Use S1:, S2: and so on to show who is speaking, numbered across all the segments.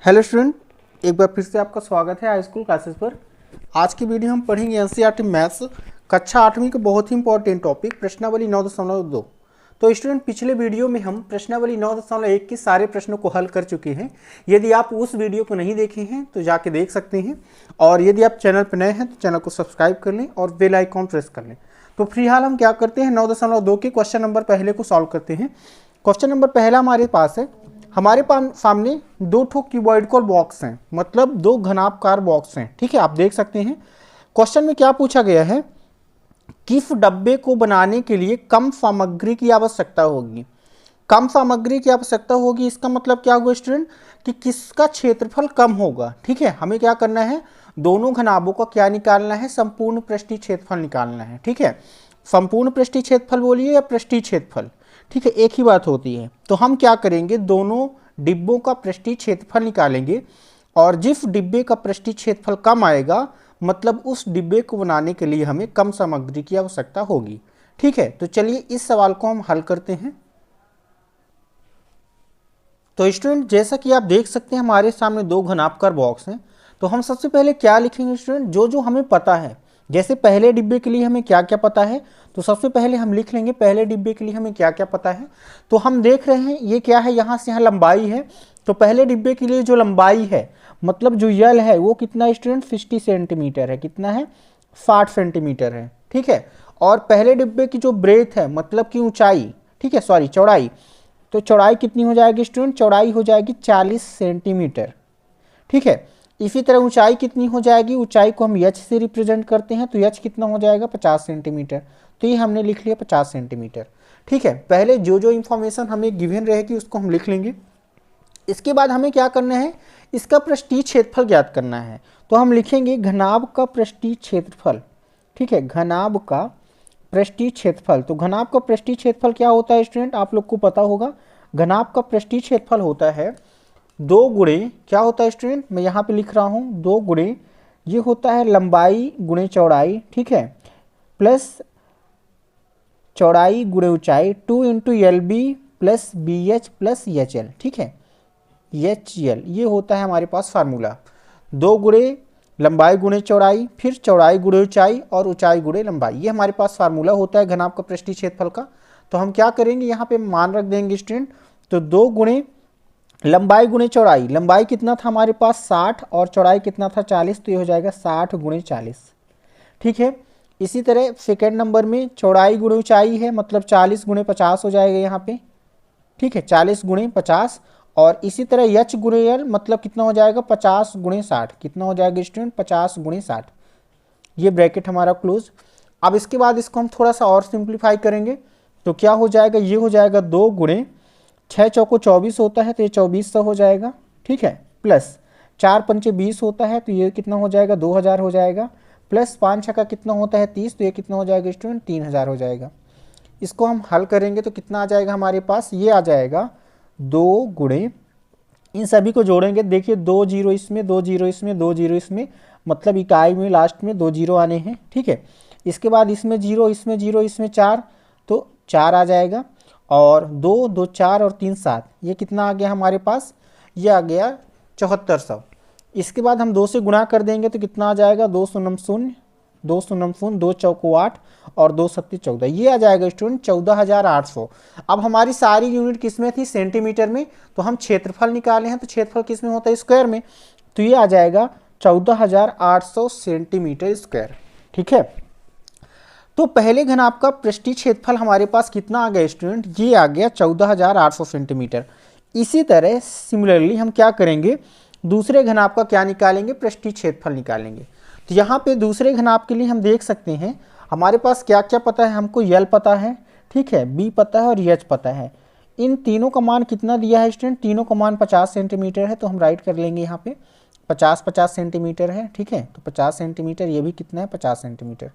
S1: Hello student, एक बार फिर से आपका स्वागत है हाई स्कूल क्लासेस पर। आज की वीडियो हम पढ़ेंगे एनसीईआरटी मैथ्स कक्षा 8वीं का बहुत ही इंपॉर्टेंट टॉपिक प्रश्नावली 9.2। तो स्टूडेंट, पिछले वीडियो में हम प्रश्नावली 9.1 के सारे प्रश्नों को हल कर चुके हैं। यदि आप उस वीडियो को नहीं देखे हैं तो जाके देख सकते हैं, और यदि आप चैनल पर नए हैं तो चैनल को सब्सक्राइब कर लें और बेल आइकॉन प्रेस कर लें। तो फिलहाल हम क्या करते हैं, 9.2 के क्वेश्चन नंबर पहले को सॉल्व करते हैं। क्वेश्चन नंबर पहला हमारे पास है, हमारे सामने दो ठो क्यूबॉइडल बॉक्स हैं, मतलब दो घनाभकार बॉक्स हैं। ठीक है, आप देख सकते हैं क्वेश्चन में क्या पूछा गया है, किस डब्बे को बनाने के लिए कम सामग्री की आवश्यकता होगी। कम सामग्री की आवश्यकता होगी, इसका मतलब क्या हुआ स्टूडेंट, कि किसका क्षेत्रफल कम होगा। ठीक है, हमें क्या करना है, दोनों घनाभों का क्या निकालना है, संपूर्ण पृष्ठीय क्षेत्रफल निकालना है। ठीक है, संपूर्ण पृष्ठीय क्षेत्रफल बोलिए या पृष्ठीय क्षेत्रफल, ठीक है, एक ही बात होती है। तो हम क्या करेंगे, दोनों डिब्बों का पृष्ठीय क्षेत्रफल निकालेंगे, और जिस डिब्बे का पृष्ठीय क्षेत्रफल कम आएगा मतलब उस डिब्बे को बनाने के लिए हमें कम सामग्री की आवश्यकता होगी। ठीक है, तो चलिए इस सवाल को हम हल करते हैं। तो स्टूडेंट, जैसा कि आप देख सकते हैं हमारे सामने दो घनाभकार बॉक्स हैं। तो हम सबसे पहले क्या लिखेंगे स्टूडेंट, जो जो हमें पता है। जैसे पहले डिब्बे के लिए हमें क्या क्या पता है, तो सबसे पहले हम लिख लेंगे पहले डिब्बे के लिए हमें क्या क्या पता है। तो हम देख रहे हैं ये क्या है, यहाँ से यहाँ लंबाई है। तो पहले डिब्बे के लिए जो लंबाई है, मतलब जो यल है, वो कितना स्टूडेंट, 60 सेंटीमीटर है। कितना है, 60 सेंटीमीटर है। ठीक है, और पहले डिब्बे की जो ब्रेथ है, मतलब की ऊंचाई, ठीक है, सॉरी चौड़ाई, तो चौड़ाई कितनी हो जाएगी स्टूडेंट, चौड़ाई हो जाएगी 40 सेंटीमीटर। ठीक है, इसी तरह ऊंचाई कितनी हो जाएगी, ऊंचाई को हम एच से रिप्रेजेंट करते हैं, तो एच कितना हो जाएगा, 50 सेंटीमीटर। तो ये हमने लिख लिया 50 सेंटीमीटर। ठीक है, पहले जो जो इंफॉर्मेशन हमें गिवन रहेगी उसको हम लिख लेंगे। इसके बाद हमें क्या करना है, इसका पृष्ठीय क्षेत्रफल ज्ञात करना है। तो हम लिखेंगे घनाभ का पृष्ठीय क्षेत्रफल। ठीक है, घनाभ का पृष्ठीय क्षेत्रफल। तो घनाभ का पृष्ठीय क्षेत्रफल क्या होता है स्टूडेंट, आप लोग को पता होगा। घनाभ का पृष्ठीय क्षेत्रफल होता है 2 गुणे, क्या होता है स्टूडेंट, मैं यहाँ पे लिख रहा हूँ 2 गुणे, ये होता है लंबाई गुणे चौड़ाई, ठीक है, प्लस चौड़ाई गुणे ऊंचाई, 2 into L B plus B H plus H L. ठीक है, एच एल, ये होता है हमारे पास फार्मूला। 2 गुणे लंबाई गुणे चौड़ाई, फिर चौड़ाई गुणे ऊंचाई, और ऊंचाई गुणे लंबाई, ये हमारे पास फार्मूला होता है घनाभ का पृष्ठीय क्षेत्रफल का। तो हम क्या करेंगे, यहाँ पे मान रख देंगे स्टूडेंट। तो 2 गुणे लंबाई गुणे चौड़ाई, लंबाई कितना था हमारे पास 60 और चौड़ाई कितना था 40, तो ये हो जाएगा 60 गुणे 40। ठीक है, इसी तरह सेकेंड नंबर में चौड़ाई गुणे ऊंचाई है, मतलब 40 गुणे 50 हो जाएगा यहाँ पे। ठीक है, 40 गुणे 50, और इसी तरह एच गुणे एल, मतलब कितना हो जाएगा 50 गुणे 60। कितना हो जाएगा स्टूडेंट, 50 गुणे 60। ये ब्रैकेट हमारा क्लोज। अब इसके बाद इसको हम थोड़ा सा और सिंप्लीफाई करेंगे, तो क्या हो जाएगा, ये हो जाएगा 2 गुणे 6 चौको 24 होता है, तो ये 2400 हो जाएगा। ठीक है, प्लस 4 पंचे 20 होता है, तो ये कितना हो जाएगा, 2000 हो जाएगा, प्लस 5 छक्का कितना होता है 30, तो ये कितना हो जाएगा स्टूडेंट, 3000 हो जाएगा। इसको हम हल करेंगे तो कितना आ जाएगा हमारे पास, ये आ जाएगा 2 गुणे, इन सभी को जोड़ेंगे, देखिए 2 जीरो इसमें, 2 जीरो इसमें, 2 जीरो इसमें, मतलब इकाई में लास्ट में 2 जीरो आने हैं। ठीक है, इसके बाद इसमें जीरो, इसमें जीरो, इसमें 4, तो 4 आ जाएगा, और 2 2 4 और 3 7, ये कितना आ गया हमारे पास, ये आ गया 7400। इसके बाद हम 2 से गुणा कर देंगे तो कितना आ जाएगा, 2 शून्य शून्य, 2 शून्य शून्य, 2 चौको 8 और 2 सत्ती 14, ये आ जाएगा स्टूडेंट 14800। अब हमारी सारी यूनिट किस में थी, सेंटीमीटर में, तो हम क्षेत्रफल निकाले हैं, तो क्षेत्रफल किस में होता है, स्क्वायर में, तो ये आ जाएगा 14800 सेंटीमीटर स्क्वायर। ठीक है, तो पहले घनाभ का पृष्ठीय क्षेत्रफल हमारे पास कितना आ गया स्टूडेंट, ये आ गया 14800 सेंटीमीटर। इसी तरह सिमिलरली हम क्या करेंगे, दूसरे घनाभ का क्या निकालेंगे, पृष्ठीय क्षेत्रफल निकालेंगे। तो यहाँ पे दूसरे घनाभ के लिए हम देख सकते हैं हमारे पास क्या क्या पता है, हमको यल पता है, ठीक है, बी पता है और एच पता है। इन तीनों का मान कितना दिया है स्टूडेंट, तीनों का मान 50 सेंटीमीटर है, तो हम राइट कर लेंगे यहाँ पे 50 सेंटीमीटर है। ठीक है, तो 50 सेंटीमीटर, ये भी कितना है 50 सेंटीमीटर।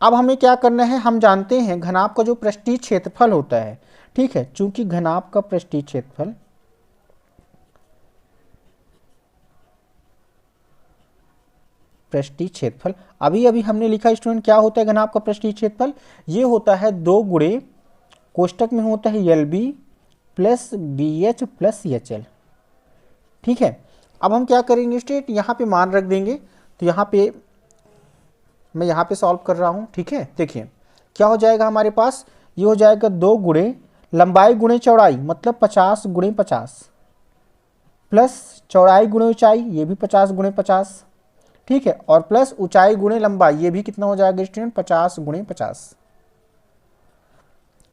S1: अब हमें क्या करना है, हम जानते हैं घनाभ का जो पृष्ठीय क्षेत्रफल होता है, ठीक है, चूंकि घनाभ का पृष्ठीय क्षेत्रफल पृष्ठीय क्षेत्रफल अभी अभी हमने लिखा स्टूडेंट, क्या होता है घनाभ का पृष्ठीय क्षेत्रफल, ये होता है 2 गुणे, कोष्टक में होता है L B plus B H plus H L. ठीक है। अब हम क्या करेंगे स्टूडेंट, यहाँ पे मान रख देंगे। तो यहाँ पे मैं यहाँ पे सॉल्व कर रहा हूँ, ठीक है। देखिए क्या हो जाएगा हमारे पास, ये हो जाएगा 2 गुणे लंबाई गुणे चौड़ाई, मतलब 50 गुणे 50, प्लस चौड़ाई गुणे ऊंचाई, ये भी 50 गुणे 50, ठीक है। और प्लस ऊंचाई गुणे लंबाई, ये भी कितना हो जाएगा स्टूडेंट, 50 गुणे 50।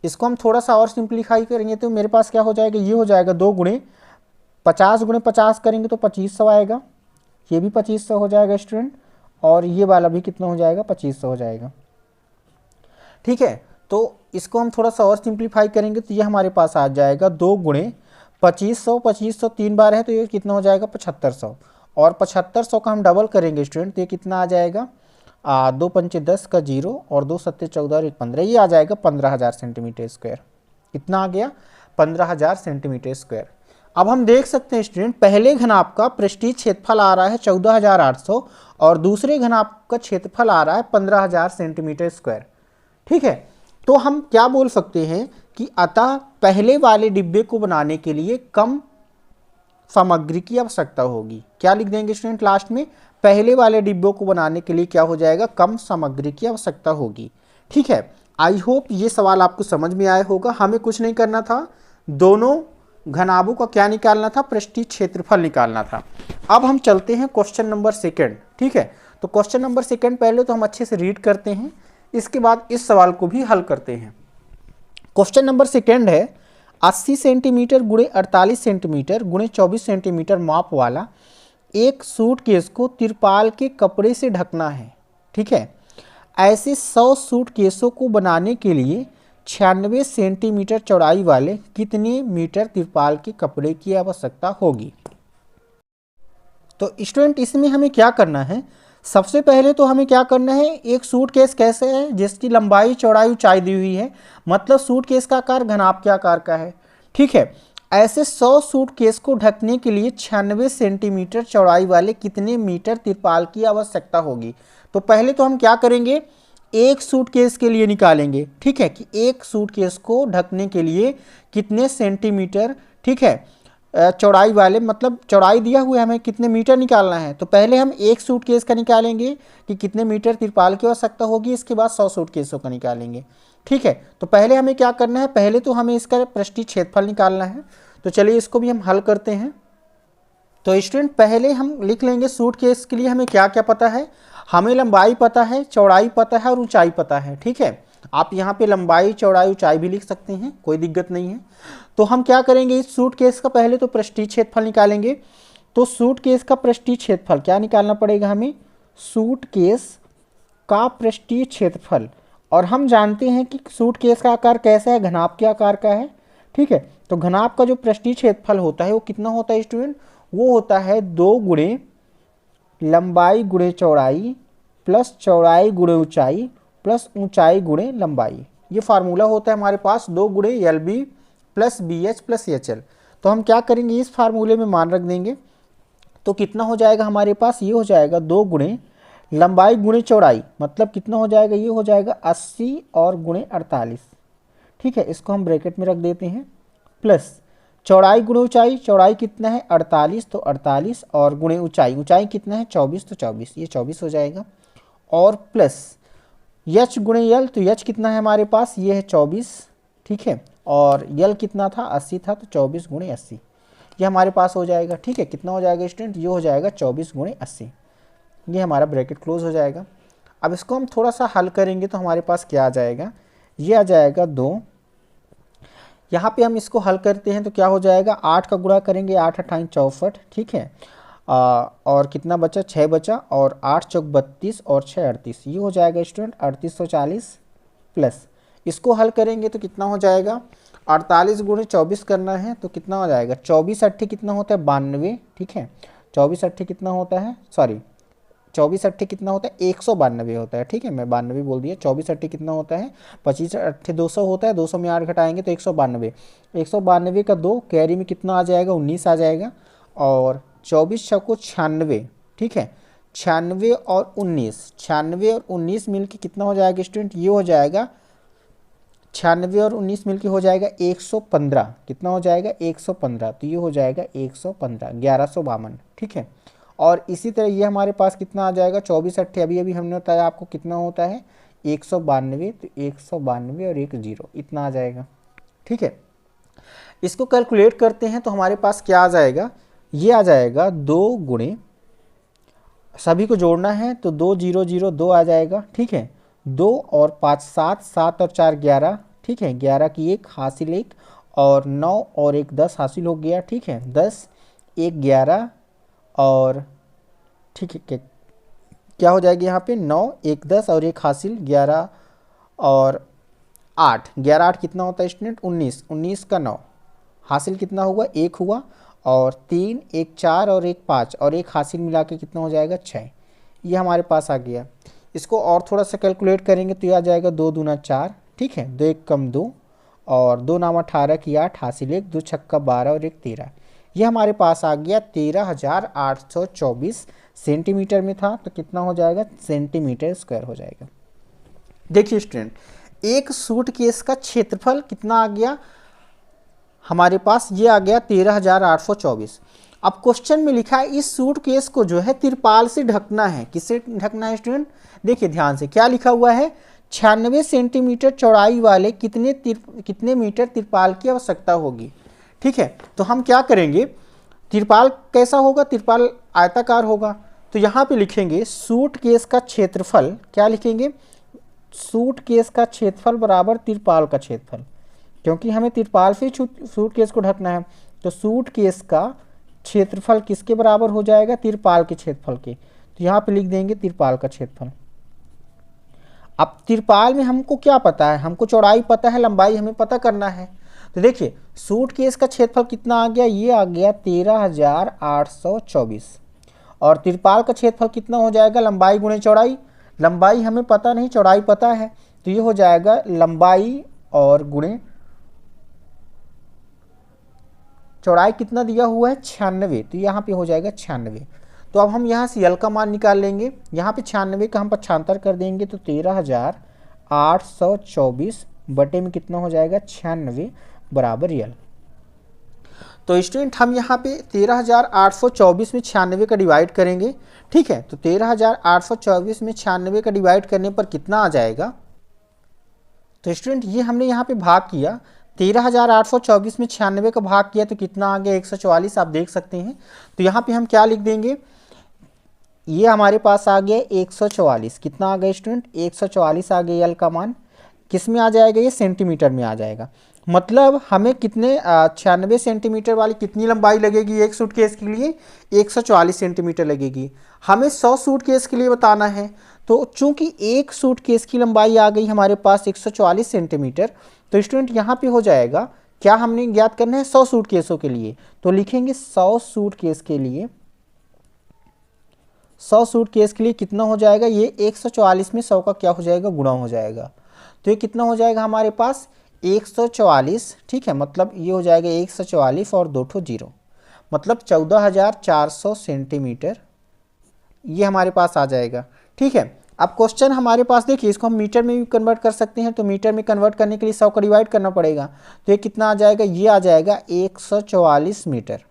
S1: इसको हम थोड़ा सा और सिंप्लीफाई करेंगे तो मेरे पास क्या हो जाएगा, ये हो जाएगा 2 गुणे 50 गुणे 50 करेंगे तो 2500 आएगा, ये भी 2500 हो जाएगा स्टूडेंट, और ये वाला भी कितना हो जाएगा, 2500 हो जाएगा, ठीक है। तो इसको हम थोड़ा सा और सिंप्लीफाई करेंगे तो ये हमारे पास आ जाएगा 2 गुणे 2500, 2500 3 बार है तो ये कितना हो जाएगा, 7500, और 7500 का हम डबल करेंगे स्टूडेंट तो ये कितना आ जाएगा, 2 पंचे 10 का 0 और 2 सत्ते 14 और 1 15, ये आ जाएगा 15,000 सेंटीमीटर स्क्वायर। इतना आ गया 15,000 सेंटीमीटर स्क्वायर। अब हम देख सकते हैं स्टूडेंट, पहले घनाभ का पृष्ठीय क्षेत्रफल आ रहा है 14,800 और दूसरे घनाभ का क्षेत्रफल आ रहा है 15,000 सेंटीमीटर स्क्वायर, ठीक है। तो हम क्या बोल सकते हैं कि अतः पहले वाले डिब्बे को बनाने के लिए कम सामग्री की आवश्यकता होगी। क्या लिख देंगे स्टूडेंट लास्ट में, पहले वाले डिब्बों को बनाने के लिए क्या हो जाएगा, कम सामग्री की आवश्यकता होगी, ठीक है। आई होप ये सवाल आपको समझ में आया होगा। हमें कुछ नहीं करना था, दोनों घनाभों का क्या निकालना था, पृष्ठीय क्षेत्रफल निकालना था। अब हम चलते हैं क्वेश्चन नंबर 2, ठीक है। तो क्वेश्चन नंबर 2 पहले तो हम अच्छे से रीड करते हैं, इसके बाद इस सवाल को भी हल करते हैं। क्वेश्चन नंबर 2 है, 80 सेंटीमीटर गुणे 48 सेंटीमीटर गुणे 24 सेंटीमीटर माप वाला एक सूटकेस को तिरपाल के कपड़े से ढकना है, ठीक है। ऐसे 100 सूटकेसों को बनाने के लिए 96 सेंटीमीटर चौड़ाई वाले कितने मीटर तिरपाल के कपड़े की आवश्यकता होगी। तो स्टूडेंट इसमें हमें क्या करना है, सबसे पहले तो हमें क्या करना है, एक सूटकेस कैसे है जिसकी लंबाई चौड़ाई ऊंचाई दी हुई है, मतलब सूटकेस का आकार घनाभ के आकार का है, ठीक है। ऐसे 100 सूटकेस को ढकने के लिए 96 सेंटीमीटर चौड़ाई वाले कितने मीटर तिरपाल की आवश्यकता होगी। तो पहले तो हम क्या करेंगे, एक सूटकेस के लिए निकालेंगे, ठीक है, कि एक सूटकेस को ढकने के लिए कितने सेंटीमीटर, ठीक है, चौड़ाई वाले, मतलब चौड़ाई दिया हुआ है हमें कितने मीटर निकालना है। तो पहले हम एक सूटकेस का निकालेंगे कि कितने मीटर तिरपाल की आवश्यकता होगी, इसके बाद 100 सूटकेसों का निकालेंगे, ठीक है। तो पहले हमें क्या करना है, पहले तो हमें इसका पृष्ठीय क्षेत्रफल निकालना है। तो चलिए इसको भी हम हल करते हैं। तो स्टूडेंट पहले हम लिख लेंगे सूटकेस के लिए हमें क्या क्या पता है, हमें लंबाई पता है, चौड़ाई पता है और ऊंचाई पता है, ठीक है। आप यहाँ पे लंबाई चौड़ाई ऊंचाई भी लिख सकते हैं, कोई दिक्कत नहीं है। तो हम क्या करेंगे, इस सूटकेस का पहले तो पृष्ठीय क्षेत्रफल निकालेंगे। तो सूटकेस का पृष्ठीय क्षेत्रफल क्या निकालना पड़ेगा हमें, सूटकेस का पृष्ठीय क्षेत्रफल, और हम जानते हैं कि सूटकेस का आकार कैसा है, घनाभ के आकार का है, ठीक है। तो घनाभ का जो पृष्ठीय क्षेत्रफल होता है वो कितना होता है स्टूडेंट, वो होता है 2 गुणे लंबाई गुणे चौड़ाई प्लस चौड़ाई गुणे ऊंचाई प्लस ऊंचाई गुणे लंबाई। ये फार्मूला होता है हमारे पास 2 गुणे LB plus BH plus HL। तो हम क्या करेंगे, इस फार्मूले में मान रख देंगे। तो कितना हो जाएगा हमारे पास, ये हो जाएगा 2 गुणे लंबाई गुणे चौड़ाई, मतलब कितना हो जाएगा, ये हो जाएगा 80 और गुणे 48, ठीक है। इसको हम ब्रैकेट में रख देते हैं, प्लस चौड़ाई गुणे ऊंचाई, चौड़ाई कितना है 48 तो 48, और गुणे ऊंचाई, ऊंचाई कितना है 24 तो 24, ये 24 हो जाएगा, और प्लस H गुणे L, तो H कितना है हमारे पास, ये है 24, ठीक है, और L कितना था 80 था, तो 24 गुणे 80 ये हमारे पास हो जाएगा, ठीक है। कितना हो जाएगा स्टूडेंट, ये हो जाएगा 24 गुणे 80, ये हमारा ब्रैकेट क्लोज हो जाएगा। अब इसको हम थोड़ा सा हल करेंगे तो हमारे पास क्या आ जाएगा, ये आ जाएगा 2, यहाँ पे हम इसको हल करते हैं तो क्या हो जाएगा, 8 का गुणा करेंगे, 8 अट्ठाईस 64, ठीक है, और कितना बचा, 6 बचा, और 8 चौक 32 और 6 38, ये हो जाएगा स्टूडेंट 3840, प्लस इसको हल करेंगे तो कितना हो जाएगा, 48 गुणे 24 करना है तो कितना हो जाएगा, 24 अट्ठे कितना होता है 92, ठीक है, 24 अट्ठे कितना होता है, सॉरी 24 अट्ठे कितना होता है 192 होता है, ठीक है, मैं 92 बोल दिया। 24 अट्ठे कितना होता है, 25 अट्ठे 200 होता है, 200 में 8 घटाएंगे तो 192, 192 का 2 कैरी में कितना आ जाएगा 19 आ जाएगा, और 24 छक्को 96, ठीक है, 96 और 19, 96 और 19 मिल के कितना हो जाएगा स्टूडेंट, ये हो जाएगा 96 और 19 मिलके हो जाएगा 115। कितना हो जाएगा 115, तो ये हो जाएगा 115, 1152, ठीक है। और इसी तरह ये हमारे पास कितना आ जाएगा 24 अट्ठे, अभी अभी हमने बताया आपको कितना होता है 192, तो 192 और 1 0 इतना आ जाएगा, ठीक है। इसको कैलकुलेट करते हैं तो हमारे पास क्या आ जाएगा, ये आ जाएगा 2 गुणे, सभी को जोड़ना है तो 2 0 0 2 आ जाएगा, ठीक है। 2 और 5 7, 7 और 4 11, ठीक है। 11 की 1 हासिल 1, और 9 और 1 10 हासिल हो गया, ठीक है। 10 1 11 और ठीक है क्या हो जाएगा यहाँ पे 9 1 10 और 1 हासिल 11 और 8, 11 8 कितना होता है स्टूडेंट 19, 19 का 9 हासिल कितना हुआ 1 हुआ, और 3 1 4 और 1 5 और 1 हासिल मिला के कितना हो जाएगा 6, ये हमारे पास आ गया। इसको और थोड़ा सा कैलकुलेट करेंगे तो ये आ जाएगा 2 दूना 4, ठीक है। 2 1 कम 2 और 2 नाम 18 की 8 हासिल 1, 2 छक्का 12 और 1 13, ये हमारे पास आ गया 13,824 सेंटीमीटर में था, तो कितना हो जाएगा सेंटीमीटर स्क्वायर हो जाएगा। देखिए स्टूडेंट, एक सूटकेस का क्षेत्रफल कितना आ गया हमारे पास, ये आ गया 13,824। अब क्वेश्चन में लिखा है इस सूटकेस को जो है तिरपाल से ढकना है, किससे ढकना है स्टूडेंट, देखिए ध्यान से क्या लिखा हुआ है, 96 सेंटीमीटर चौड़ाई वाले कितने मीटर तिरपाल की आवश्यकता होगी, ठीक है। तो हम क्या करेंगे, तिरपाल कैसा होगा, तिरपाल आयताकार होगा, तो यहाँ पे लिखेंगे सूटकेस का क्षेत्रफल, क्या लिखेंगे, सूटकेस का क्षेत्रफल बराबर तिरपाल का क्षेत्रफल, क्योंकि हमें तिरपाल से सूटकेस को ढकना है, तो सूटकेस का क्षेत्रफल किसके बराबर हो जाएगा, तिरपाल के क्षेत्रफल के, तो यहाँ पे लिख देंगे तिरपाल का क्षेत्रफल। अब तिरपाल में हमको क्या पता है, हमको चौड़ाई पता है, लंबाई हमें पता करना है, तो देखिए सूटकेस का क्षेत्रफल कितना आ गया, ये आ गया 13,824, और तिरपाल का क्षेत्रफल कितना हो जाएगा, लंबाई गुणे चौड़ाई, लंबाई हमें पता नहीं चौड़ाई पता है, तो ये हो जाएगा लंबाई और गुणे चौड़ाई कितना दिया हुआ है 96, तो यहाँ पे हो जाएगा 96। तो अब हम यहाँ से यल का मान निकाल लेंगे, यहाँ पे 96 का हम पक्षांतर कर देंगे तो 13,824 बटे में कितना हो जाएगा 96 बराबर यल। तो स्टूडेंट हम यहाँ पे 13,824 में 96 का डिवाइड करेंगे, ठीक है। तो 13,824 में 96 का डिवाइड करने पर कितना आ जाएगा, तो स्टूडेंट ये हमने यहाँ पे भाग किया, 13,824 में 96 का भाग किया तो कितना आ गया 144, आप देख सकते हैं। तो यहाँ पे हम क्या लिख देंगे, ये हमारे पास आ गया 144, कितना आ गया स्टूडेंट 144 आ गया, यल का मान किस में आ जाएगा, ये सेंटीमीटर में आ जाएगा। मतलब हमें कितने 96 सेंटीमीटर वाली कितनी लंबाई लगेगी एक सूटकेस के लिए, 144 सेंटीमीटर लगेगी। हमें 100 सूटकेस के लिए बताना है, तो चूंकि एक सूटकेस की लंबाई आ गई हमारे पास 144 सेंटीमीटर, तो स्टूडेंट यहाँ पे हो जाएगा क्या हमने ज्ञात करना है 100 सूटकेसों के लिए, तो लिखेंगे 100 सूटकेस के लिए, 100 सूटकेस के लिए कितना हो जाएगा, ये 144 में 100 का क्या हो जाएगा गुणा हो जाएगा, तो ये कितना हो जाएगा हमारे पास 144, ठीक है। मतलब ये हो जाएगा 144 और 2 ठो 0, मतलब 14,400 सेंटीमीटर ये हमारे पास आ जाएगा, ठीक है। अब क्वेश्चन हमारे पास देखिए, इसको हम मीटर में भी कन्वर्ट कर सकते हैं, तो मीटर में कन्वर्ट करने के लिए 100 का डिवाइड करना पड़ेगा, तो ये कितना आ जाएगा, ये आ जाएगा 144 मीटर,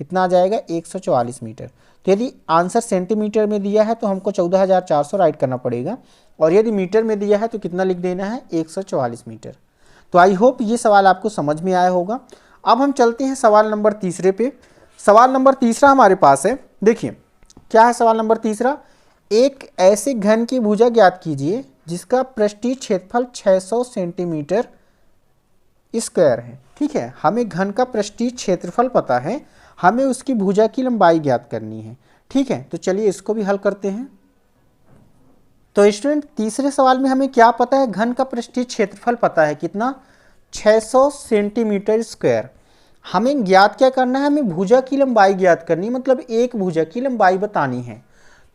S1: कितना आ जाएगा 144 मीटर। तो यदि आंसर सेंटीमीटर में दिया है तो हमको 14,400 राइट करना पड़ेगा, और यदि मीटर में दिया है तो कितना लिख देना है 144 मीटर। तो आई होप ये सवाल आपको समझ में आया होगा। अब हम चलते हैं सवाल नंबर तीसरे पे। सवाल नंबर तीसरा हमारे पास है, देखिए क्या है सवाल नंबर तीसरा, एक ऐसे घन की भुजा ज्ञात कीजिए जिसका पृष्ठीय क्षेत्रफल 600 सेंटीमीटर स्क्वायर है, ठीक है। हमें घन का पृष्ठीय क्षेत्रफल पता है, हमें उसकी भुजा की लंबाई ज्ञात करनी है, ठीक है। तो चलिए इसको भी हल करते हैं। तो स्टूडेंट तीसरे सवाल में हमें क्या पता है, घन का पृष्ठीय क्षेत्रफल पता है कितना 600 सेंटीमीटर स्क्वायर। हमें ज्ञात क्या करना है, हमें भुजा की लंबाई ज्ञात करनी, मतलब एक भुजा की लंबाई बतानी है।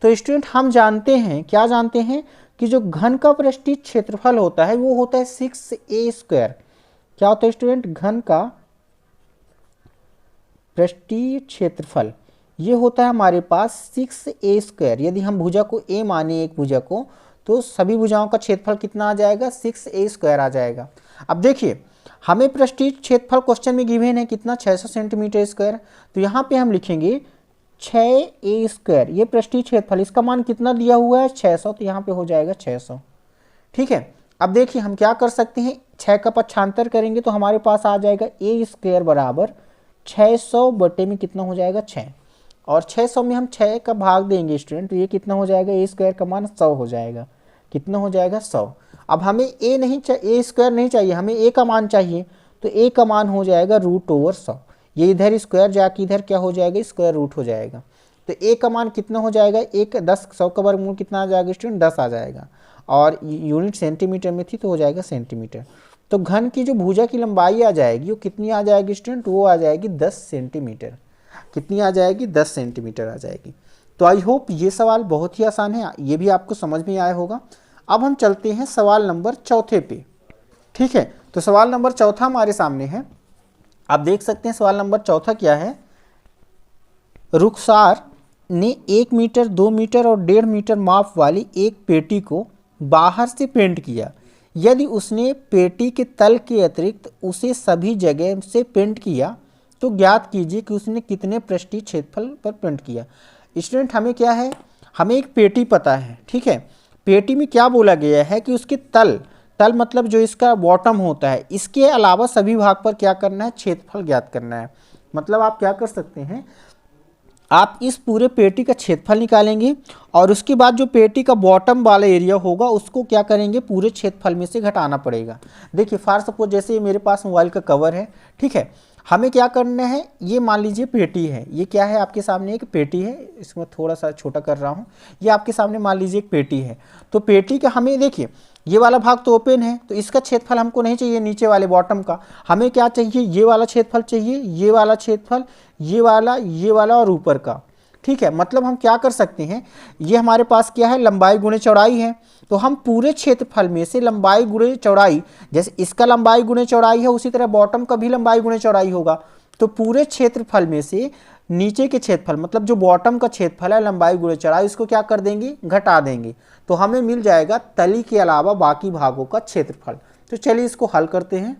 S1: तो स्टूडेंट हम जानते हैं, क्या जानते हैं कि जो घन का पृष्ठीय क्षेत्रफल होता है वो होता है 6a स्क्वायर। क्या होता है स्टूडेंट, घन का पृष्ठीय क्षेत्रफल ये होता है हमारे पास 6a स्क्वायर। यदि हम भुजा को a माने एक भुजा को, तो सभी भुजाओं का क्षेत्रफल कितना आ जाएगा 6a² आ जाएगा। अब देखिए हमें पृष्ठीय क्षेत्रफल क्वेश्चन में गिवन है कितना 600 सेंटीमीटर स्क्वायर, तो यहाँ पे हम लिखेंगे 6a², ये पृष्ठीय क्षेत्रफल, इसका मान कितना दिया हुआ है 600, तो यहाँ पे हो जाएगा 600। ठीक है, अब देखिए हम क्या कर सकते हैं, 6 का पक्षांतर करेंगे तो हमारे पास आ जाएगा a² बराबर 600 बटे में कितना हो जाएगा 6, और 600 में हम 6 का भाग देंगे स्टूडेंट, तो ये कितना हो जाएगा a² का मान 100 हो जाएगा, कितना हो जाएगा 100। अब हमें a नहीं चाहिए, a² नहीं चाहिए, हमें a का मान चाहिए, तो a का मान हो जाएगा √100, ये इधर स्क्वायर जाके इधर क्या हो जाएगा स्क्वायर रूट हो जाएगा, तो a का मान कितना हो जाएगा 10, 100 का वर्गमूल कितना आ जाएगा स्टूडेंट 10 आ जाएगा, और यूनिट सेंटीमीटर में थी तो हो जाएगा सेंटीमीटर। तो घन की जो भुजा की लंबाई आ जाएगी वो कितनी आ जाएगी स्टूडेंट, वो आ जाएगी 10 सेंटीमीटर, कितनी आ जाएगी 10 सेंटीमीटर आ जाएगी। तो आई होप ये सवाल बहुत ही आसान है, ये भी आपको समझ में आया होगा। अब हम चलते हैं सवाल नंबर 4 पे। ठीक है, तो सवाल नंबर 4 हमारे सामने है, आप देख सकते हैं सवाल नंबर 4 क्या है। रुखसार ने 1 मीटर 2 मीटर और 1.5 मीटर माप वाली एक पेटी को बाहर से पेंट किया, यदि उसने पेटी के तल के अतिरिक्त उसे सभी जगह से पेंट किया तो ज्ञात कीजिए कि उसने कितने पृष्ठीय क्षेत्रफल पर पेंट किया। स्टूडेंट हमें क्या है, हमें एक पेटी पता है, ठीक है, पेटी में क्या बोला गया है कि उसके तल मतलब जो इसका बॉटम होता है, इसके अलावा सभी भाग पर क्या करना है क्षेत्रफल ज्ञात करना है। मतलब आप क्या कर सकते हैं, आप इस पूरे पेटी का क्षेत्रफल निकालेंगे और उसके बाद जो पेटी का बॉटम वाला एरिया होगा उसको क्या करेंगे पूरे क्षेत्रफल में से घटाना पड़ेगा। देखिए फॉर सपोज जैसे ये मेरे पास मोबाइल का कवर है, ठीक है, हमें क्या करना है, ये मान लीजिए पेटी है, ये क्या है आपके सामने एक पेटी है, इसमें थोड़ा सा छोटा कर रहा हूँ, ये आपके सामने मान लीजिए एक पेटी है, तो पेटी का हमें देखिए ये वाला भाग तो ओपन है, तो इसका क्षेत्रफल हमको नहीं चाहिए नीचे वाले बॉटम का, हमें क्या चाहिए ये वाला क्षेत्रफल चाहिए, ये वाला क्षेत्रफल, ये वाला और ऊपर का। ठीक है, मतलब हम क्या कर सकते हैं, ये हमारे पास क्या है लंबाई गुणे चौड़ाई है, तो हम पूरे क्षेत्रफल में से लंबाई गुणे चौड़ाई, जैसे इसका लंबाई गुणे चौड़ाई है उसी तरह बॉटम का भी लंबाई गुणे चौड़ाई होगा, तो पूरे क्षेत्रफल में से नीचे के क्षेत्रफल मतलब जो बॉटम का क्षेत्रफल है लंबाई गुणे चौड़ाई, इसको क्या कर देंगे घटा देंगे, तो हमें मिल जाएगा तली के अलावा बाकी भागों का क्षेत्रफल। तो चलिए इसको हल करते हैं।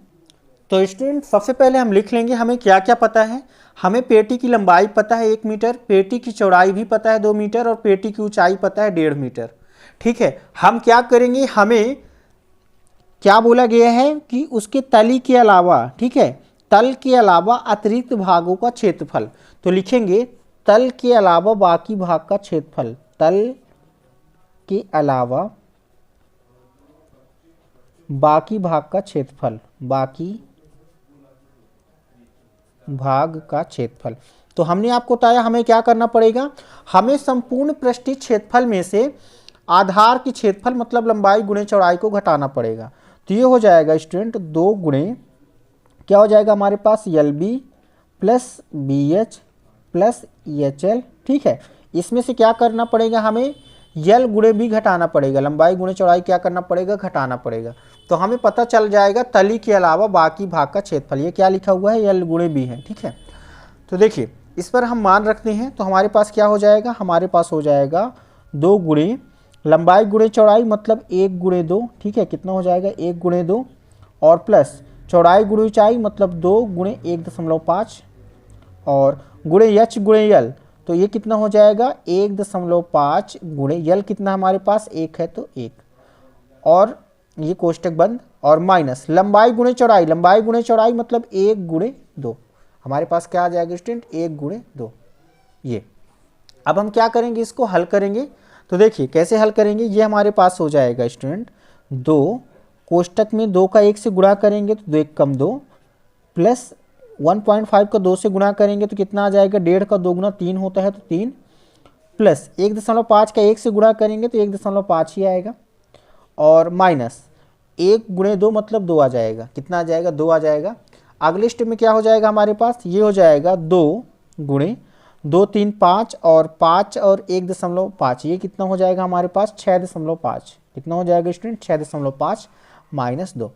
S1: तो स्टूडेंट सबसे पहले हम लिख लेंगे हमें क्या क्या पता है, हमें पेटी की लंबाई पता है 1 मीटर, पेटी की चौड़ाई भी पता है 2 मीटर और पेटी की ऊंचाई पता है 1.5 मीटर। ठीक है, हम क्या करेंगे, हमें क्या बोला गया है कि उसके तली के अलावा, ठीक है, तल के अलावा अतिरिक्त भागों का क्षेत्रफल, तो लिखेंगे तल के अलावा बाकी भाग का क्षेत्रफल, तल के अलावा बाकी भाग का क्षेत्रफल, बाकी भाग का क्षेत्रफल। तो हमने आपको बताया हमें क्या करना पड़ेगा, हमें संपूर्ण पृष्ठीय क्षेत्रफल में से आधार की क्षेत्रफल मतलब लंबाई गुणे चौड़ाई को घटाना पड़ेगा। तो ये हो जाएगा स्टूडेंट 2 गुणे क्या हो जाएगा हमारे पास LB plus BH plus HL। ठीक है, इसमें से क्या करना पड़ेगा, हमें L गुणे भी घटाना पड़ेगा, लंबाई गुणे चौड़ाई क्या करना पड़ेगा घटाना पड़ेगा, तो हमें पता चल जाएगा तली के अलावा बाकी भाग का क्षेत्रफल, ये क्या लिखा हुआ है L गुणे B है। ठीक है, तो देखिए इस पर हम मान रखते हैं, तो हमारे पास क्या हो जाएगा, हमारे पास हो जाएगा 2 गुणे लंबाई गुणे चौड़ाई मतलब 1 गुणे 2, ठीक है, कितना हो जाएगा 1 गुणे 2 और प्लस चौड़ाई गुणे ऊंचाई मतलब 2 गुणे 1.5 और गुणे H गुणे L, तो ये कितना हो जाएगा 1.5 गुणे L कितना हमारे पास 1 है तो 1 और ये कोष्टक बंद और माइनस लंबाई गुणे चौड़ाई, लंबाई गुणे चौड़ाई मतलब 1 गुणे 2, हमारे पास क्या आ जाएगा स्टूडेंट 1 गुणे 2 ये। अब हम क्या करेंगे, इसको हल करेंगे, तो देखिए कैसे हल करेंगे, ये हमारे पास हो जाएगा स्टूडेंट 2 कोष्टक में 2 का 1 से गुणा करेंगे तो 2 1 कम 2 प्लस 1.5 का 2 से गुणा करेंगे तो कितना आ जाएगा 1.5 का 2 गुना 3 होता है तो 3 प्लस 1.5 का 1 से गुणा करेंगे तो 1.5 ही आएगा और माइनस 1 गुणे 2 मतलब 2 आ जाएगा, कितना आ जाएगा 2 आ जाएगा। अगले स्टेप में क्या हो जाएगा हमारे पास, ये हो जाएगा 2 गुणे 2 3 5 और 5 और 1.5, ये कितना हो जाएगा हमारे पास 6.5, कितना हो जाएगा स्टूडेंट 6.5 माइनस 2।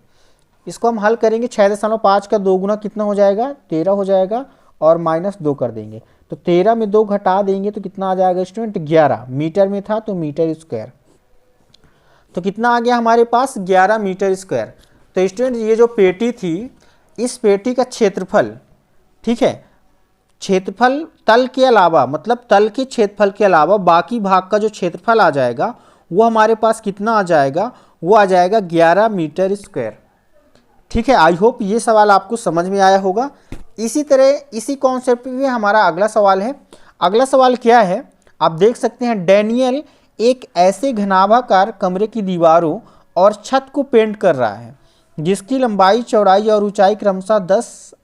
S1: इसको हम हल करेंगे, 6.5 का 2 गुना कितना हो जाएगा 13 हो जाएगा और माइनस 2 कर देंगे, तो 13 में 2 घटा देंगे तो कितना आ जाएगा स्टूडेंट 11, मीटर में था तो मीटर स्क्वायर। तो कितना आ गया हमारे पास 11 मीटर स्क्वायर। तो स्टूडेंट ये जो पेटी थी, इस पेटी का क्षेत्रफल, ठीक है, क्षेत्रफल तल के अलावा, मतलब तल के क्षेत्रफल के अलावा बाकी भाग का जो क्षेत्रफल आ जाएगा वो हमारे पास कितना आ जाएगा, वो आ जाएगा 11 मीटर स्क्वायर। ठीक है, आई होप ये सवाल आपको समझ में आया होगा। इसी तरह इसी कॉन्सेप्ट में हमारा अगला सवाल है। अगला सवाल क्या है, आप देख सकते हैं, डैनियल एक ऐसे घनाभाकार कमरे की दीवारों और छत को पेंट कर रहा है जिसकी लंबाई, चौड़ाई और ऊंचाई क्रमशः 10,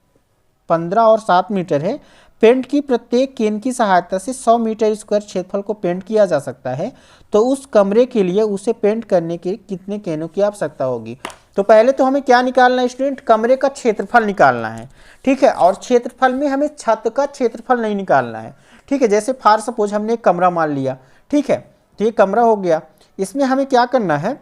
S1: 15 और 7 मीटर है। पेंट की प्रत्येक केन की सहायता से 100 मीटर स्क्वायर क्षेत्रफल को पेंट किया जा सकता है। तो उस कमरे के लिए उसे पेंट करने के कितने केनों की आवश्यकता होगी। तो पहले तो हमें क्या निकालना है स्टूडेंट, कमरे का क्षेत्रफल निकालना है। ठीक है, और क्षेत्रफल में हमें छत का क्षेत्रफल नहीं निकालना है। ठीक है, जैसे फॉर सपोज हमने एक कमरा मान लिया, ठीक है, तो ये कमरा हो गया, इसमें हमें क्या करना है,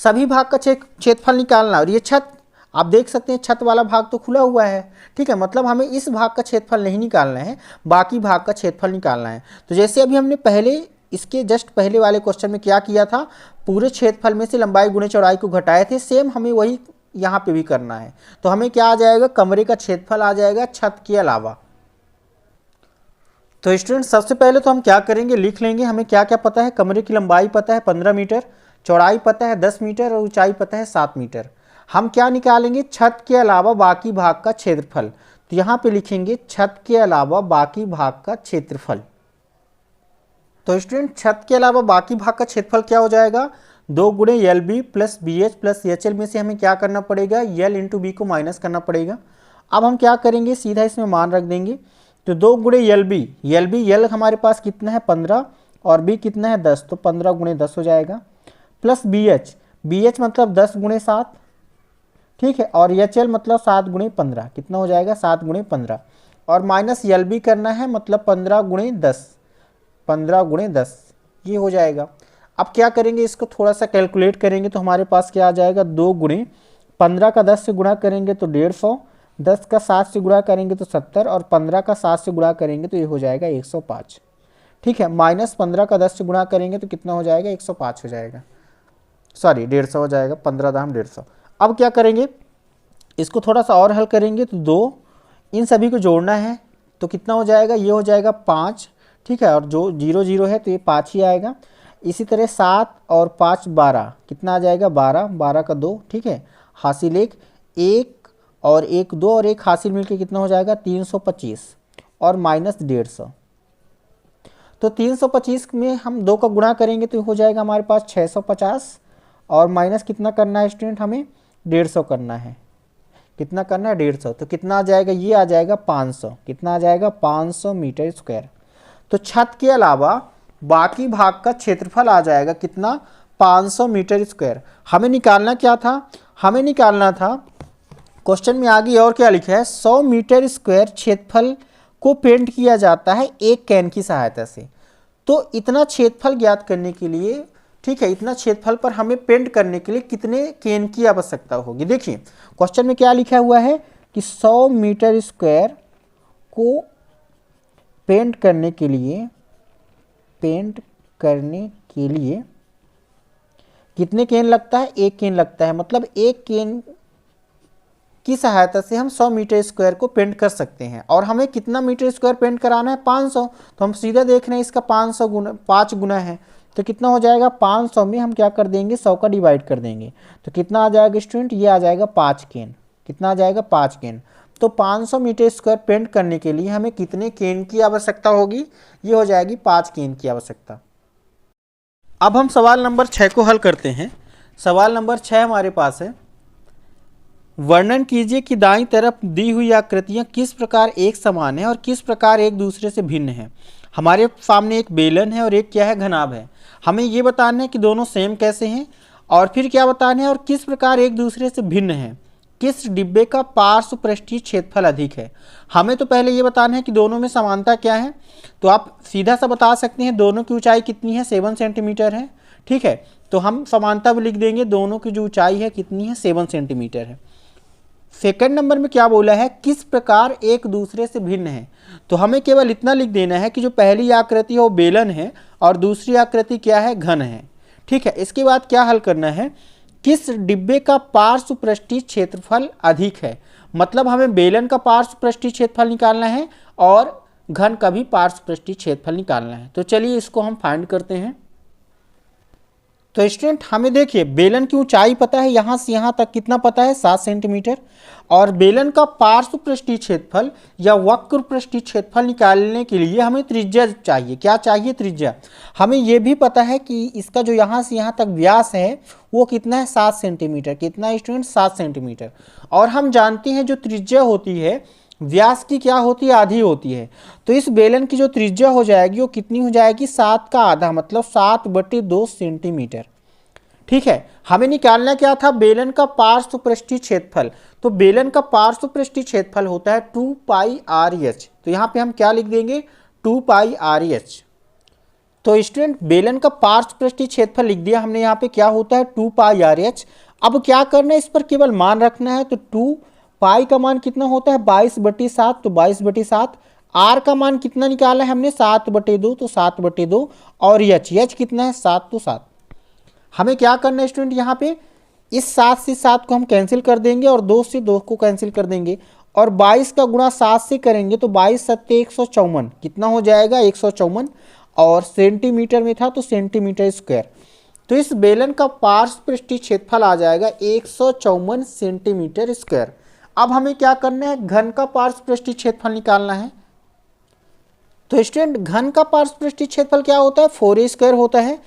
S1: सभी भाग का क्षेत्रफल निकालना। और ये छत, आप देख सकते हैं छत वाला भाग तो खुला हुआ है। ठीक है, मतलब हमें इस भाग का क्षेत्रफल नहीं निकालना है, बाकी भाग का क्षेत्रफल निकालना है। तो जैसे अभी हमने पहले इसके जस्ट पहले वाले क्वेश्चन में क्या किया था, पूरे क्षेत्रफल में से लंबाई गुणे चौड़ाई को घटाए थे, सेम हमें वही यहाँ पे भी करना है। तो हमें क्या आ जाएगा, कमरे का क्षेत्रफल आ जाएगा छत के अलावा। तो स्टूडेंट सबसे पहले तो हम क्या करेंगे, लिख लेंगे, हमें क्या क्या पता है, कमरे की लंबाई पता है 15 मीटर, चौड़ाई पता है 10 मीटर और ऊंचाई पता है 7 मीटर। हम क्या निकालेंगे, छत के अलावा बाकी भाग का क्षेत्रफल। तो यहाँ पे लिखेंगे छत के अलावा बाकी भाग का क्षेत्रफल। तो स्टूडेंट छत के अलावा बाकी भाग का क्षेत्रफल क्या हो जाएगा, 2 गुणे L B plus B H plus H L में से हमें क्या करना पड़ेगा, एल इंटू बी को माइनस करना पड़ेगा। अब हम क्या करेंगे, सीधा इसमें मान रख देंगे। तो 2 गुणे एल हमारे पास कितना है 15 और बी कितना है 10, तो 15 गुणे 10 हो जाएगा, प्लस बी एच मतलब 10 गुणे 7, ठीक है, और एच एल मतलब 7 गुणे 15, कितना हो जाएगा 7 गुणे 15, और माइनस एल बी करना है, मतलब 15 गुणे 10, 15 गुणे 10 ये हो जाएगा। अब क्या करेंगे, इसको थोड़ा सा कैलकुलेट करेंगे तो हमारे पास क्या आ जाएगा, 2 गुणे 15 का 10 से गुणा करेंगे तो 150, 10 का 7 से गुणा करेंगे तो 70 और 15 का 7 से गुणा करेंगे तो ये हो जाएगा 105। ठीक है, माइनस 15 का 10 से गुणा करेंगे तो कितना हो जाएगा, 105 हो जाएगा, सॉरी 150 हो जाएगा, 15 दाम 150। अब क्या करेंगे, इसको थोड़ा सा और हल करेंगे तो 2, इन सभी को जोड़ना है तो कितना हो जाएगा, ये हो जाएगा 5, ठीक है, और जो 0 0 है तो ये 5 ही आएगा। इसी तरह 7 और 5 12, कितना आ जाएगा 12, 12 का 2, ठीक है, हासिल 1 और 1 2 और 1 हासिल मिलके कितना हो जाएगा 325 और माइनस 150। तो 325 में हम 2 का गुणा करेंगे तो हो जाएगा हमारे पास 650 और माइनस कितना करना है स्टूडेंट, हमें 150 करना है, कितना करना है 150, तो कितना आ जाएगा, ये आ जाएगा 500, कितना आ जाएगा 500 मीटर स्क्वायर। तो छत के अलावा बाकी भाग का क्षेत्रफल आ जाएगा कितना, 500 मीटर स्क्वायर। हमें निकालना क्या था, हमें निकालना था, क्वेश्चन में आगे और क्या लिखा है, 100 मीटर स्क्वायर क्षेत्रफल को पेंट किया जाता है एक कैन की सहायता से। तो इतना क्षेत्रफल ज्ञात करने के लिए, ठीक है, इतना क्षेत्रफल पर हमें पेंट करने के लिए कितने केन की आवश्यकता होगी। देखिए क्वेश्चन में क्या लिखा हुआ है कि 100 मीटर स्क्वायर को पेंट करने के लिए कितने केन लगता है, 1 केन लगता है, मतलब 1 केन की सहायता से हम 100 मीटर स्क्वायर को पेंट कर सकते हैं। और हमें कितना मीटर स्क्वायर पेंट कराना है, 500, तो हम सीधा देख रहे हैं इसका 5 गुना है, तो कितना हो जाएगा 500 में हम क्या कर देंगे, 100 का डिवाइड कर देंगे, तो कितना आ जाएगा स्टूडेंट, ये आ जाएगा 5 केन, कितना आ जाएगा 5 केन। तो 500 मीटर स्क्वायर पेंट करने के लिए हमें कितने केन की आवश्यकता होगी, ये हो जाएगी 5 केन की आवश्यकता। अब हम सवाल नंबर 6 को हल करते हैं। सवाल नंबर 6 हमारे पास है, वर्णन कीजिए कि दाईं तरफ दी हुई आकृतियां किस प्रकार एक समान है और किस प्रकार एक दूसरे से भिन्न है। हमारे सामने एक बेलन है और एक क्या है, घनाभ है। हमें ये बताना है कि दोनों सेम कैसे हैं और फिर क्या बताना है, और किस प्रकार एक दूसरे से भिन्न है, किस डिब्बे का पार्श्व पृष्ठीय क्षेत्रफल अधिक है। हमें तो पहले ये बताना है कि दोनों में समानता क्या है। तो आप सीधा सा बता सकते हैं, दोनों की ऊंचाई कितनी है, 7 सेंटीमीटर है, ठीक है, तो हम समानता भी लिख देंगे, दोनों की जो ऊंचाई है कितनी है, 7 सेंटीमीटर है। सेकंड नंबर में क्या बोला है, किस प्रकार एक दूसरे से भिन्न है। तो हमें केवल इतना लिख देना है कि जो पहली आकृति है वो बेलन है और दूसरी आकृति क्या है, घन है, ठीक है, इसके बाद क्या हल करना है, किस डिब्बे का पार्श्व पृष्ठीय क्षेत्रफल अधिक है। मतलब हमें बेलन का पार्श्व पृष्ठीय क्षेत्रफल निकालना है और घन का भी पार्श्व पृष्ठीय क्षेत्रफल निकालना है। तो चलिए इसको हम फाइंड करते हैं। तो स्टूडेंट हमें देखिए बेलन की ऊंचाई पता है, यहाँ से यहाँ तक कितना पता है 7 सेंटीमीटर, और बेलन का पार्श्व पृष्ठीय क्षेत्रफल या वक्र पृष्ठीय क्षेत्रफल निकालने के लिए हमें त्रिज्या चाहिए। क्या चाहिए? त्रिज्या। हमें यह भी पता है कि इसका जो यहाँ से यहाँ तक व्यास है वो कितना है 7 सेंटीमीटर। कितना है स्टूडेंट? 7 सेंटीमीटर। और हम जानते हैं जो त्रिज्या होती है व्यास की क्या होती है? आधी होती है। तो इस बेलन की जो त्रिज्या हो जाएगी वो कितनी हो जाएगी? 7 का आधा, मतलब 7/2 सेंटीमीटर। ठीक है, हमें निकालना क्या था? बेलन का पार्श्व पृष्ठीय क्षेत्रफल। तो बेलन का पार्श्व पृष्ठीय क्षेत्रफल होता है 2πRh। तो यहाँ पे हम क्या लिख देंगे? 2πRh। तो स्टूडेंट बेलन का पार्श्व पृष्ठीय क्षेत्रफल लिख दिया हमने, यहाँ पे क्या होता है? 2πRh। अब क्या करना है? इस पर केवल मान रखना है। तो 2 पाई का मान कितना होता है? 22/7। तो 22/7। आर का मान कितना निकाला है हमने? 7/2। तो 7/2। और एच कितना है? 7। तो 7। हमें क्या करना है स्टूडेंट? यहाँ पे इस 7 से 7 को हम कैंसिल कर देंगे और 2 से 2 को कैंसिल कर देंगे, और 22 का गुणा 7 से करेंगे तो 22 सत्ते 154। कितना हो जाएगा? 154। और सेंटीमीटर में था तो सेंटीमीटर स्क्वायर। तो इस बेलन का पार्श्व पृष्ठीय क्षेत्रफल आ जाएगा 154 सेंटीमीटर स्क्वायर। अब हमें क्या करना है? घन का पार्श्व पृष्ठीय क्षेत्रफल निकालना है। तो स्टूडेंट घन का पार्श्व पृष्ठीय क्षेत्रफल क्या होता है? 4a² होता है।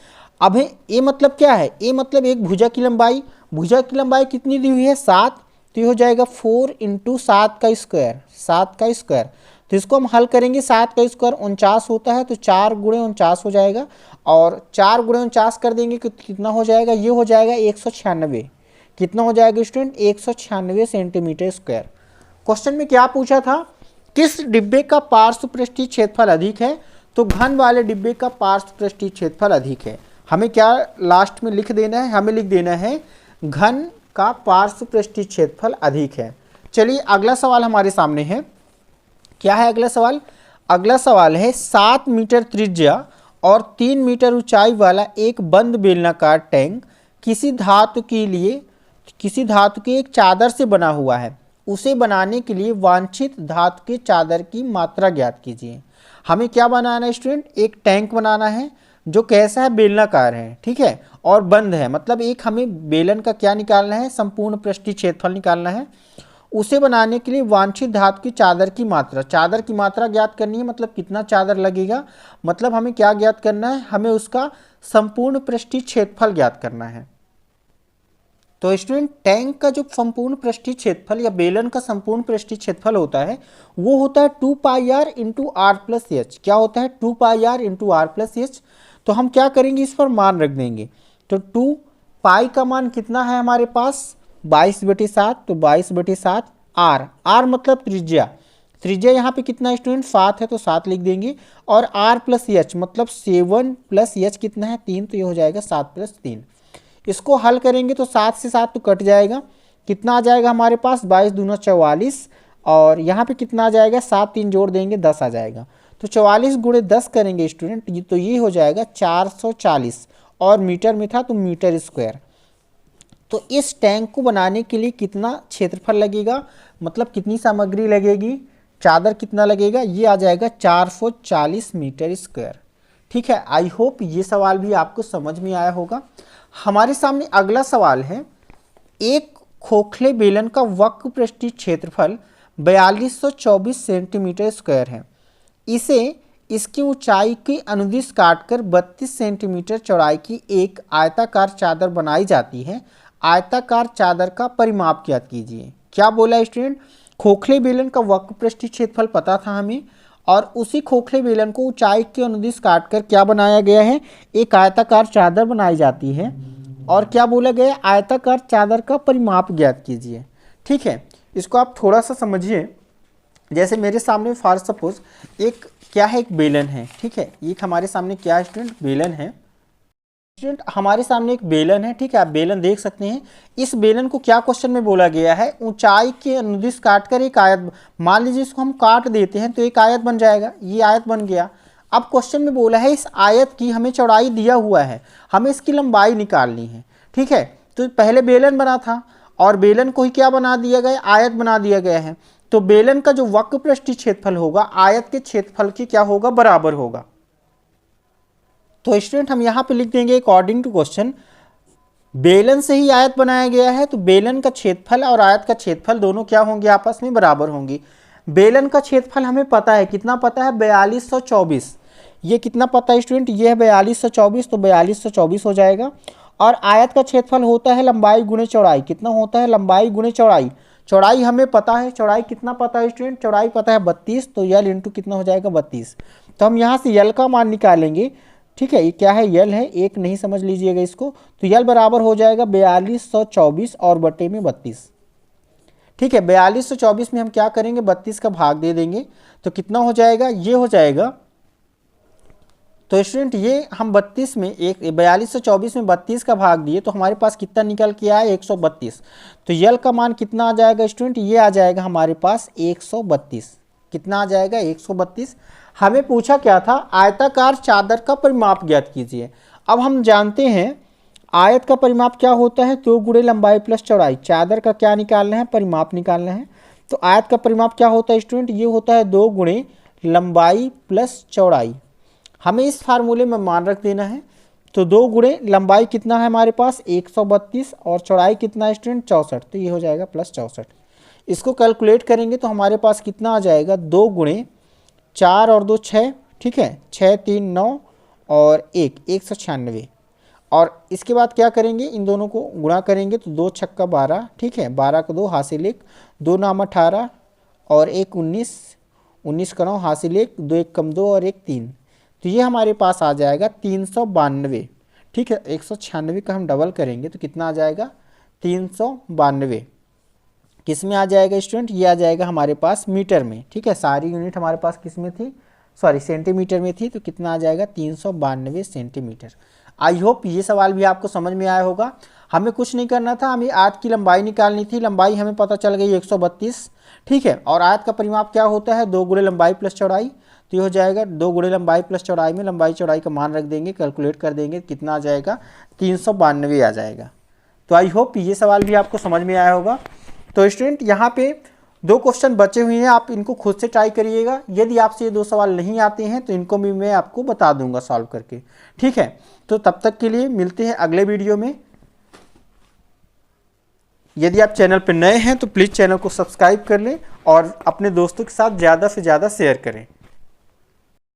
S1: अब ए मतलब क्या है? ए मतलब एक भुजा की लंबाई। भुजा की लंबाई कितनी दी हुई है? 7। तो ये हो जाएगा 4 × 7 का स्क्वायर। 7 का स्क्वायर। तो इसको हम हल करेंगे। 7 का स्क्वायर 49 होता है, तो 4 × 49 हो जाएगा, और 4 × 49 कर देंगे कि कितना हो जाएगा? ये हो जाएगा 196। कितना हो जाएगा स्टूडेंट? 196 centimetre square. क्वेश्चन में क्या पूछा था? किस डिब्बे का पार्श्व पृष्ठीय क्षेत्रफल अधिक है? तो घन वाले डिब्बे का पार्श्व पृष्ठीय क्षेत्रफल अधिक है। हमें क्या लास्ट में लिख देना है? हमें लिख देना है घन का पार्श्व पृष्ठीय क्षेत्रफल अधिक है। चलिए अगला सवाल हमारे सामने है। क्या है अगला सवाल? अगला सवाल है 7 मीटर त्रिज्या और 3 मीटर ऊंचाई वाला एक बंद बेलनाकार टैंक किसी धातु के एक चादर से बना हुआ है। उसे बनाने के लिए वांछित धातु के चादर की मात्रा ज्ञात कीजिए। हमें क्या बनाना है स्टूडेंट? एक टैंक बनाना है जो कैसा है? बेलनाकार है, ठीक है, और बंद है। मतलब एक हमें बेलन का क्या निकालना है? संपूर्ण पृष्ठीय क्षेत्रफल निकालना है। उसे बनाने के लिए वांछित धातु की चादर की मात्रा, चादर की मात्रा ज्ञात करनी है। मतलब कितना चादर लगेगा? मतलब हमें क्या ज्ञात करना है? हमें उसका संपूर्ण पृष्ठीय क्षेत्रफल ज्ञात करना है। तो स्टूडेंट टैंक का जो संपूर्ण पृष्ठीय क्षेत्रफल या बेलन का संपूर्ण पृष्ठीय क्षेत्रफल होता है वो होता है 2πr × r+h। क्या होता है? 2πr × r+h। तो हम क्या करेंगे? इस पर मान रख देंगे। तो 2 पाई का मान कितना है हमारे पास? 22/7। तो 22/7। आर मतलब त्रिज्या। त्रिज्या यहाँ पे कितना है स्टूडेंट? 7 है, तो 7 लिख देंगे। और r+h मतलब 7 + h कितना है? 3। तो ये हो जाएगा 7 + 3। इसको हल करेंगे तो 7 से 7 तो कट जाएगा। कितना आ जाएगा हमारे पास? 22 दूना 44। और यहाँ पे कितना आ जाएगा? 7 3 जोड़ देंगे 10 आ जाएगा। तो 44 × 10 करेंगे स्टूडेंट, तो ये हो जाएगा 440। और मीटर में था तो मीटर स्क्वायर। तो इस टैंक को बनाने के लिए कितना क्षेत्रफल लगेगा? मतलब कितनी सामग्री लगेगी? चादर कितना लगेगा? ये आ जाएगा 440 मीटर स्क्वायर। ठीक है, आई होप ये सवाल भी आपको समझ में आया होगा। हमारे सामने अगला सवाल है। एक खोखले बेलन का वक्र पृष्ठीय क्षेत्रफल 4224 सेंटीमीटर स्क्वायर है। इसे इसकी ऊंचाई की अनुदिश काटकर 32 सेंटीमीटर चौड़ाई की एक आयताकार चादर बनाई जाती है। आयताकार चादर का परिमाप ज्ञात कीजिए। क्या बोला स्टूडेंट? खोखले बेलन का वक्र पृष्ठीय क्षेत्रफल पता था हमें, और उसी खोखले बेलन को ऊंचाई के अनुदिश काटकर क्या बनाया गया है? एक आयताकार चादर बनाई जाती है। और क्या बोला गया? आयताकार चादर का परिमाप ज्ञात कीजिए। ठीक है, इसको आप थोड़ा सा समझिए। जैसे मेरे सामने फॉर सपोज एक क्या है? एक बेलन है। ठीक है, ये हमारे सामने क्या है स्टूडेंट? बेलन है। स्टूडेंट हमारे सामने एक बेलन है। ठीक है, आप बेलन देख सकते हैं। इस बेलन को क्या क्वेश्चन में बोला गया है? ऊंचाई के अनुदिश काटकर एक आयत, मान लीजिए इसको हम काट देते हैं तो एक आयत बन जाएगा। ये आयत बन गया। अब क्वेश्चन में बोला है इस आयत की हमें चौड़ाई दिया हुआ है, हमें इसकी लंबाई निकालनी है। ठीक है, तो पहले बेलन बना था और बेलन को ही क्या बना दिया गया, आयत बना दिया गया है। तो बेलन का जो वक्र पृष्ठीय क्षेत्रफल होगा आयत के क्षेत्रफल के क्या होगा, बराबर होगा। तो स्टूडेंट हम यहाँ पे लिख देंगे अकॉर्डिंग टू क्वेश्चन, बेलन से ही आयत बनाया गया है तो बेलन का क्षेत्रफल और आयत का क्षेत्रफल दोनों क्या होंगे, आपस में बराबर होंगे। बेलन का क्षेत्रफल हमें पता है, कितना पता है, 4224। ये कितना पता है स्टूडेंट, ये है 4224, तो 4224 हो जाएगा। और आयत का क्षेत्रफल होता है लंबाई गुणे चौड़ाई, कितना होता है, लंबाई गुणे चौड़ाई। चौड़ाई हमें पता है, चौड़ाई कितना पता है स्टूडेंट, चौड़ाई पता है 32, तो यल इंटू कितना हो जाएगा 32। तो हम यहाँ से यल का मान निकालेंगे। ठीक है, ये क्या है, यल है, एक नहीं समझ लीजिएगा इसको। तो यल बराबर हो जाएगा 4224 और बटे में 32। ठीक है, 4224 में हम क्या करेंगे, 32 का भाग दे देंगे तो कितना हो जाएगा, ये हो जाएगा। तो स्टूडेंट ये हम 32 में 4224 में 32 का भाग दिए तो हमारे पास कितना निकल के आया, 132। तो यल का मान कितना आ जाएगा स्टूडेंट, ये आ जाएगा हमारे पास 132। कितना आ जाएगा, 132। हमें पूछा क्या था, आयताकार चादर का परिमाप ज्ञात कीजिए। अब हम जानते हैं आयत का परिमाप क्या होता है, 2 गुणे लंबाई प्लस चौड़ाई। चादर का क्या निकालना है, परिमाप निकालना है। तो आयत का परिमाप क्या होता है स्टूडेंट, ये होता है 2 गुणे लंबाई प्लस चौड़ाई। हमें इस फार्मूले में मान रख देना है। तो 2 गुणे लंबाई कितना है हमारे पास 132 और चौड़ाई कितना है स्टूडेंट 64, तो ये हो जाएगा प्लस 64। इसको कैलकुलेट करेंगे तो हमारे पास कितना आ जाएगा, 2 गुणे 4 और 2 6, ठीक है, 6 3 9 और 1 196। और इसके बाद क्या करेंगे, इन दोनों को गुणा करेंगे तो 2 छक्का 12, ठीक है, 12 का 2 हासिल 1, 2 नाम 18 और 1 19, 19 का 9 हासिल 1, 2 1 कम 2 और 1 3। तो ये हमारे पास आ जाएगा 392। ठीक है, 196 का हम डबल करेंगे तो कितना आ जाएगा, 392। किस में आ जाएगा स्टूडेंट, ये आ जाएगा हमारे पास मीटर में। ठीक है, सारी यूनिट हमारे पास किस में थी, सॉरी सेंटीमीटर में थी। तो कितना आ जाएगा, 392 सेंटीमीटर। आई होप ये सवाल भी आपको समझ में आया होगा। हमें कुछ नहीं करना था, हमें आयत की लंबाई निकालनी थी। लंबाई हमें पता चल गई 132। ठीक है, और आयत का परिमाप क्या होता है, 2 गुणे लंबाई प्लस चौड़ाई। तो ये हो जाएगा 2 गुणे लंबाई प्लस चौड़ाई में लंबाई चौड़ाई का मान रख देंगे, कैलकुलेट कर देंगे, कितना आ जाएगा, 392 आ जाएगा। तो आई होप ये सवाल भी आपको समझ में आया होगा। तो स्टूडेंट यहाँ पे 2 क्वेश्चन बचे हुए हैं, आप इनको खुद से ट्राई करिएगा। यदि आपसे ये 2 सवाल नहीं आते हैं तो इनको भी मैं आपको बता दूंगा सॉल्व करके। ठीक है, तो तब तक के लिए मिलते हैं अगले वीडियो में। यदि आप चैनल पर नए हैं तो प्लीज़ चैनल को सब्सक्राइब कर लें और अपने दोस्तों के साथ ज़्यादा से ज़्यादा शेयर करें।